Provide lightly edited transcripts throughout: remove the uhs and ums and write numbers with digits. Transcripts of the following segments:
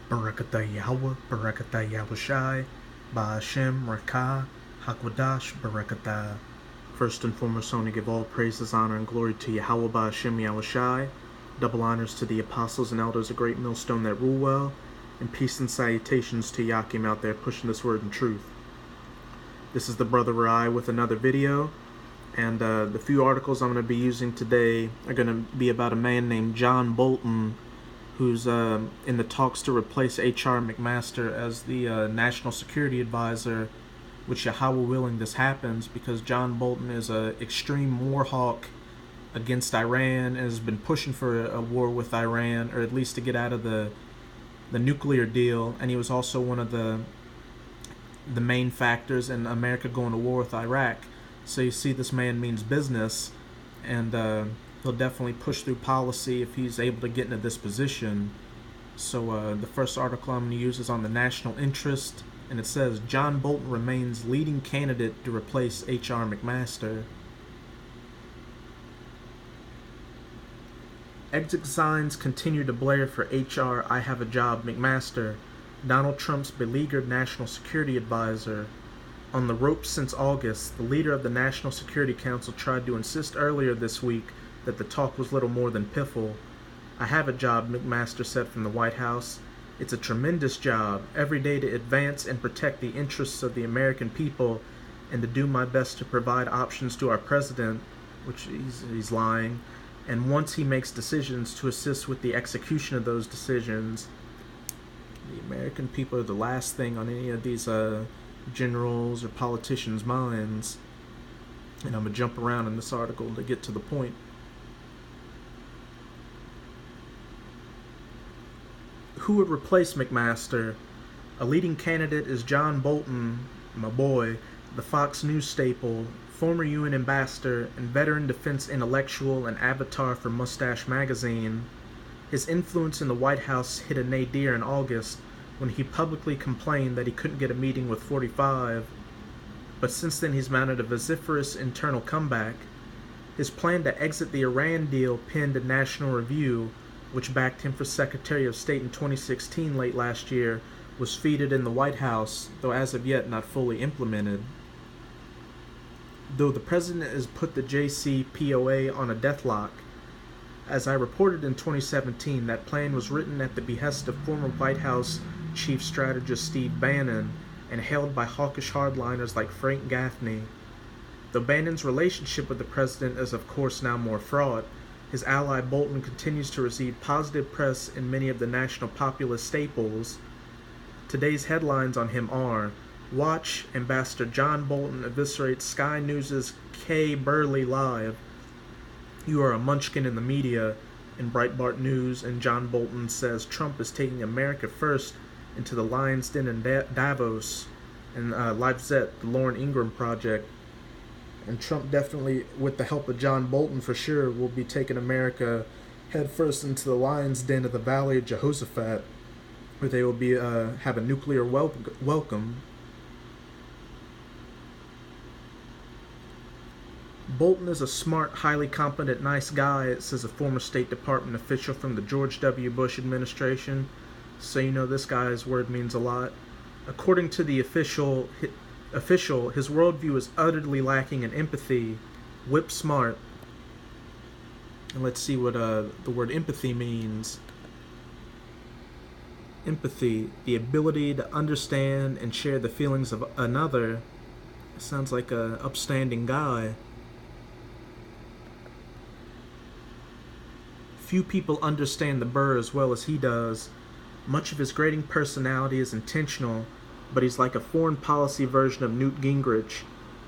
Barakatah Yahweh, Barakatah Yahushai, Ba'ashem, Rakah, Hakwadash, Barakatah. First and foremost, I want to give all praises, honor, and glory to Yahweh Ba'ashem Yahushai. Double honors to the apostles and elders of Great Millstone that rule well, and peace and salutations to Yakim out there pushing this word in truth. This is the Brother Rai with another video, and the few articles I'm going to be using today are going to be about a man named John Bolton, who's in the talks to replace H.R. McMaster as the National Security Advisor, which Yahweh willing this happens, because John Bolton is an extreme war hawk against Iran and has been pushing for a war with Iran, or at least to get out of the nuclear deal, and he was also one of the main factors in America going to war with Iraq. So you see, this man means business, and he'll definitely push through policy if he's able to get into this position. So the first article I'm going to use is on the national interest, and it says, John Bolton remains leading candidate to replace H.R. McMaster. Exit signs continue to blare for H.R. I Have a Job McMaster, Donald Trump's beleaguered national security advisor. On the ropes since August, the leader of the National Security Council tried to insist earlier this week that the talk was little more than piffle. I have a job, McMaster said from the White House. It's a tremendous job, every day to advance and protect the interests of the American people and to do my best to provide options to our president, which he's lying, and once he makes decisions, to assist with the execution of those decisions. The American people are the last thing on any of these generals or politicians' minds. And I'm going to jump around in this article to get to the point. Who would replace McMaster? A leading candidate is John Bolton, my boy, the Fox News staple, former UN ambassador, and veteran defense intellectual and avatar for Mustache magazine. His influence in the White House hit a nadir in August when he publicly complained that he couldn't get a meeting with 45, but since then he's mounted a vociferous internal comeback. His plan to exit the Iran deal penned in National Review, which backed him for Secretary of State in 2016 late last year, was feted in the White House, though as of yet not fully implemented. Though the president has put the JCPOA on a deathlock, as I reported in 2017, that plan was written at the behest of former White House Chief Strategist Steve Bannon and held by hawkish hardliners like Frank Gaffney. Though Bannon's relationship with the president is of course now more fraught, his ally Bolton continues to receive positive press in many of the national populist staples. Today's headlines on him are: Watch, Ambassador John Bolton eviscerates Sky News' Kay Burley live. You are a munchkin in the media, in Breitbart News, and John Bolton says Trump is taking America first into the Lion's Den in Davos, and Leipzig, the Lauren Ingram Project. And Trump definitely, with the help of John Bolton for sure, will be taking America head first into the Lion's Den of the Valley of Jehoshaphat, where they will be have a nuclear welcome. Bolton is a smart, highly competent, nice guy, says a former State Department official from the George W. Bush administration. So you know this guy's word means a lot. According to the official, his worldview is utterly lacking in empathy. Whip smart. And let's see what the word empathy means. Empathy, the ability to understand and share the feelings of another. Sounds like a upstanding guy. Few people understand the Burr as well as he does. Much of his grating personality is intentional, but he's like a foreign policy version of Newt Gingrich.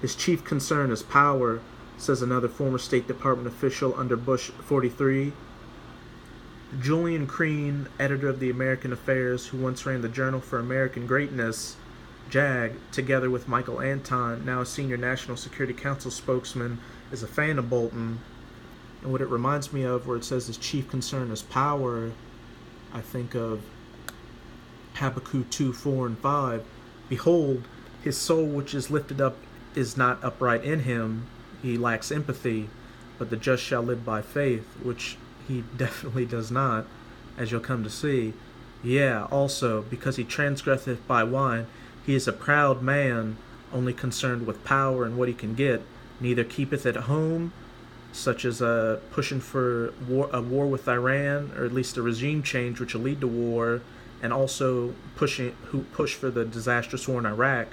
His chief concern is power, says another former State Department official under Bush 43. Julian Crean, editor of the American Affairs, who once ran the Journal for American Greatness, JAG, together with Michael Anton, now a senior National Security Council spokesman, is a fan of Bolton. And what it reminds me of, where it says his chief concern is power, I think of Habakkuk 2, 4, and 5. Behold, his soul which is lifted up is not upright in him. He lacks empathy, but the just shall live by faith, which he definitely does not, as you'll come to see. Yeah, also, because he transgresseth by wine, he is a proud man, only concerned with power and what he can get, neither keepeth at home, such as pushing for a war with Iran, or at least a regime change which will lead to war, and also push for the disastrous war in Iraq,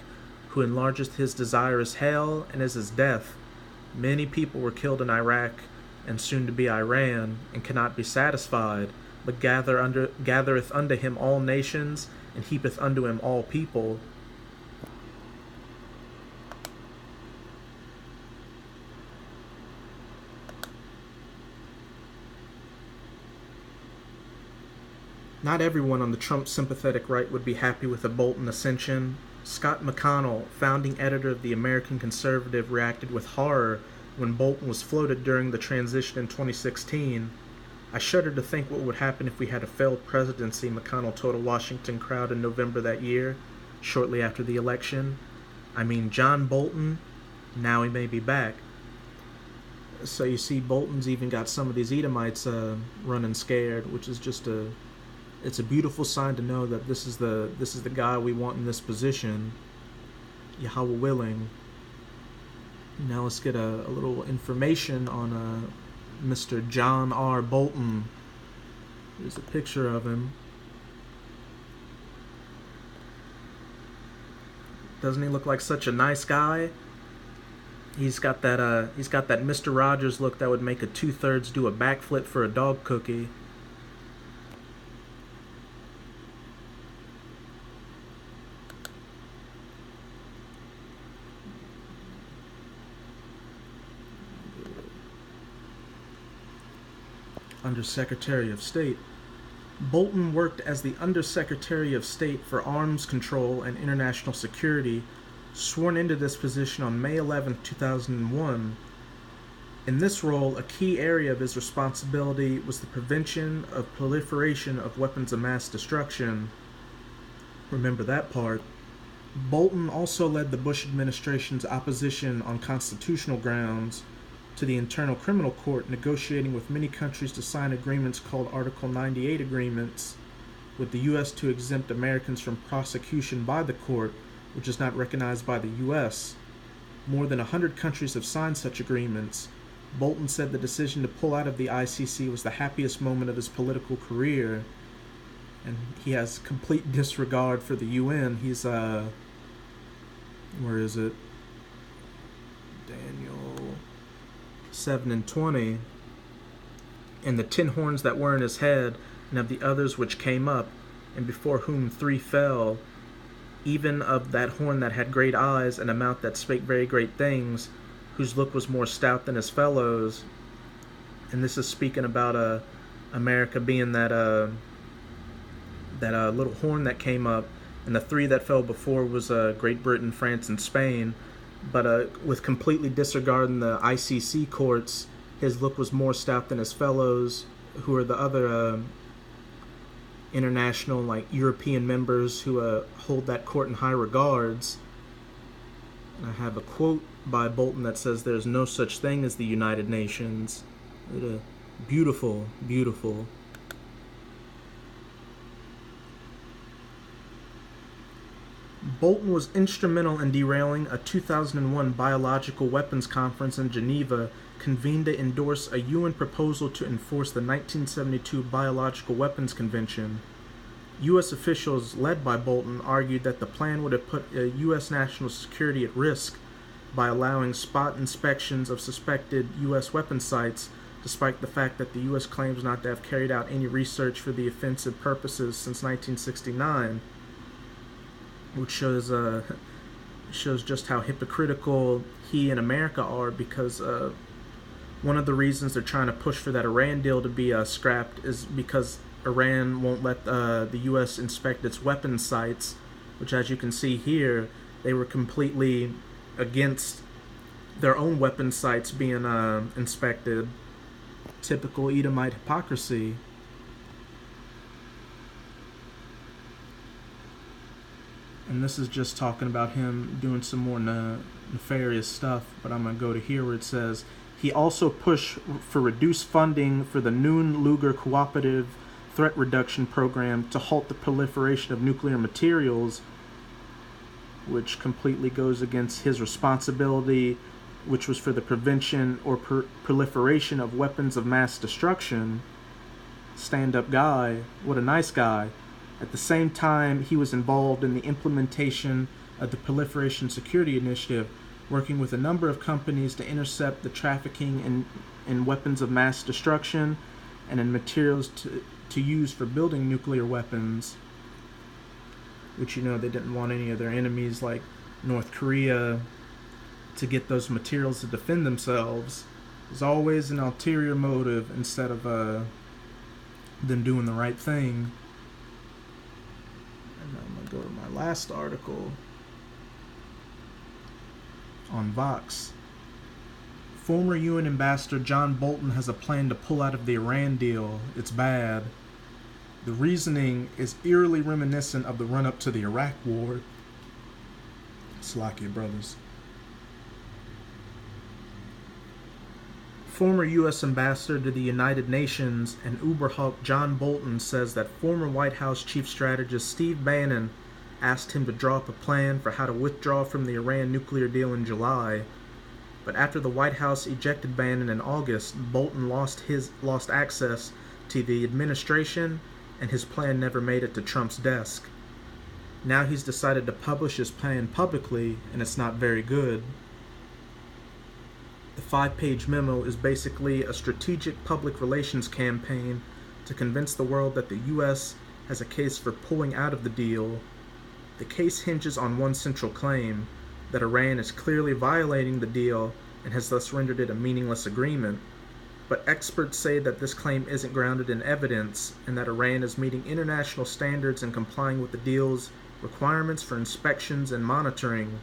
who enlargeth his desire as hell and as his death. Many people were killed in Iraq and soon to be Iran, and cannot be satisfied, but gathereth unto him all nations, and heapeth unto him all people. Not everyone on the Trump sympathetic right would be happy with a Bolton ascension. Scott McConnell, founding editor of the American Conservative, reacted with horror when Bolton was floated during the transition in 2016. I shudder to think what would happen if we had a failed presidency, McConnell told a Washington crowd in November that year, shortly after the election. I mean, John Bolton, now he may be back. So you see, Bolton's even got some of these Edomites running scared, which is just it's a beautiful sign to know that this is the guy we want in this position, Yahweh willing. Now let's get a little information on Mr. John R. Bolton. Here's a picture of him. Doesn't he look like such a nice guy? He's got that Mr. Rogers look that would make a 2/3 do a backflip for a dog cookie. Undersecretary of State. Bolton worked as the Undersecretary of State for Arms Control and International Security, sworn into this position on May 11, 2001. In this role, a key area of his responsibility was the prevention of proliferation of weapons of mass destruction. Remember that part. Bolton also led the Bush administration's opposition on constitutional grounds to the Internal Criminal Court, negotiating with many countries to sign agreements called Article 98 agreements, with the U.S. to exempt Americans from prosecution by the court, which is not recognized by the U.S. More than 100 countries have signed such agreements. Bolton said the decision to pull out of the ICC was the happiest moment of his political career, and he has complete disregard for the UN. He's, where is it? Daniel 7 and 20. And the 10 horns that were in his head, and of the others which came up, and before whom 3 fell, even of that horn that had great eyes, and a mouth that spake very great things, whose look was more stout than his fellows. And this is speaking about America being that little horn that came up, and the 3 that fell before was Great Britain, France, and Spain. But with completely disregarding the ICC courts, his look was more stout than his fellows, who are the other international, like European members who hold that court in high regards. And I have a quote by Bolton that says, "There's no such thing as the United Nations." Beautiful, beautiful. Bolton was instrumental in derailing a 2001 biological weapons conference in Geneva convened to endorse a UN proposal to enforce the 1972 Biological Weapons Convention. U.S. officials led by Bolton argued that the plan would have put U.S. national security at risk by allowing spot inspections of suspected U.S. weapon sites, despite the fact that the U.S. claims not to have carried out any research for the offensive purposes since 1969. Which shows just how hypocritical he and America are, because one of the reasons they're trying to push for that Iran deal to be scrapped is because Iran won't let the U.S. inspect its weapons sites, which, as you can see here, they were completely against their own weapons sites being inspected. Typical Edomite hypocrisy. And this is just talking about him doing some more nefarious stuff, but I'm going to go to here where it says, he also pushed for reduced funding for the Noon Lugar Cooperative threat reduction program to halt the proliferation of nuclear materials, which completely goes against his responsibility, which was for the prevention or proliferation of weapons of mass destruction. Stand-up guy, what a nice guy. At the same time, he was involved in the implementation of the Proliferation Security Initiative, working with a number of companies to intercept the trafficking in weapons of mass destruction and in materials to use for building nuclear weapons, which, they didn't want any of their enemies like North Korea to get those materials to defend themselves. There's always an ulterior motive instead of them doing the right thing. And I'm going to go to my last article on Vox. Former UN Ambassador John Bolton has a plan to pull out of the Iran deal. It's bad. The reasoning is eerily reminiscent of the run-up to the Iraq War. Slovakia brothers. Former U.S. Ambassador to the United Nations and Uberhawk John Bolton says that former White House Chief Strategist Steve Bannon asked him to draw up a plan for how to withdraw from the Iran nuclear deal in July. But after the White House ejected Bannon in August, Bolton lost access to the administration, and his plan never made it to Trump's desk. Now he's decided to publish his plan publicly, and it's not very good. The 5-page memo is basically a strategic public relations campaign to convince the world that the U.S. has a case for pulling out of the deal. The case hinges on one central claim, that Iran is clearly violating the deal and has thus rendered it a meaningless agreement. But experts say that this claim isn't grounded in evidence and that Iran is meeting international standards and complying with the deal's requirements for inspections and monitoring.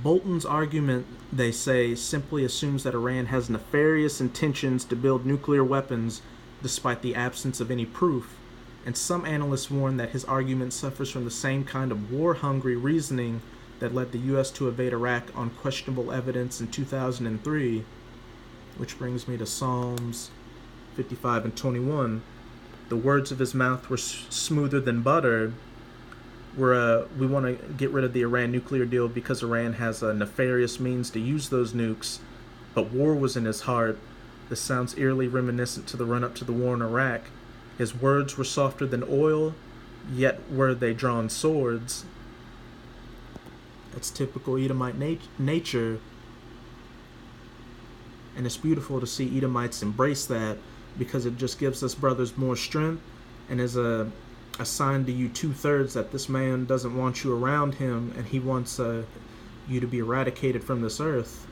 Bolton's argument, they say, simply assumes that Iran has nefarious intentions to build nuclear weapons despite the absence of any proof, and some analysts warn that his argument suffers from the same kind of war-hungry reasoning that led the U.S. to invade Iraq on questionable evidence in 2003, which brings me to Psalms 55 and 21. The words of his mouth were smoother than butter. We want to get rid of the Iran nuclear deal because Iran has a nefarious means to use those nukes, but war was in his heart. This sounds eerily reminiscent to the run-up to the war in Iraq. His words were softer than oil, yet were they drawn swords. That's typical Edomite nature, and it's beautiful to see Edomites embrace that, because it just gives us brothers more strength and is a sign to you 2/3 that this man doesn't want you around him and he wants you to be eradicated from this earth.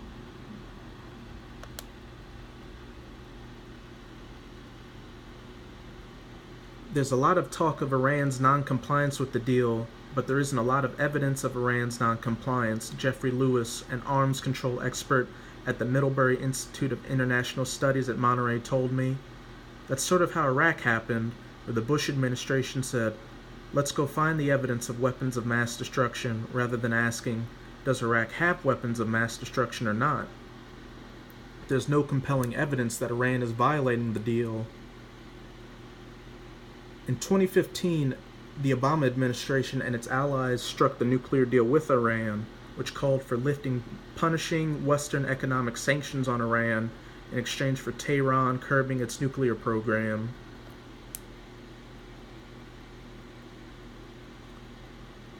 There's a lot of talk of Iran's non-compliance with the deal, but there isn't a lot of evidence of Iran's non-compliance. Jeffrey Lewis, an arms control expert at the Middlebury Institute of International Studies at Monterey, told me. That's sort of how Iraq happened, where the Bush administration said, let's go find the evidence of weapons of mass destruction, rather than asking, does Iraq have weapons of mass destruction or not? There's no compelling evidence that Iran is violating the deal. In 2015, the Obama administration and its allies struck the nuclear deal with Iran, which called for punishing Western economic sanctions on Iran in exchange for Tehran curbing its nuclear program.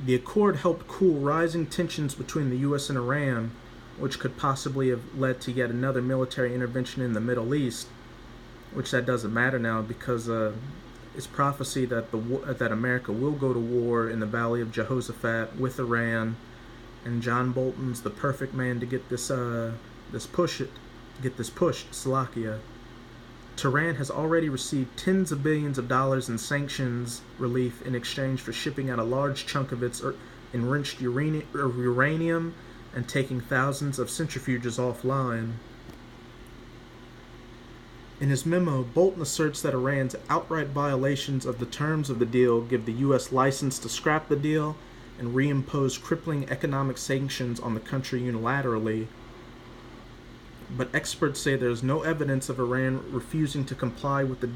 The accord helped cool rising tensions between the U.S. and Iran, which could possibly have led to yet another military intervention in the Middle East, which that doesn't matter now because it's prophecy that that America will go to war in the Valley of Jehoshaphat with Iran, and John Bolton's the perfect man to get this pushed, Slovakia. Tehran has already received tens of billions of dollars in sanctions relief in exchange for shipping out a large chunk of its enriched uranium and taking thousands of centrifuges offline. In his memo, Bolton asserts that Iran's outright violations of the terms of the deal give the U.S. license to scrap the deal and reimpose crippling economic sanctions on the country unilaterally. but experts say there is no evidence of Iran refusing to comply with the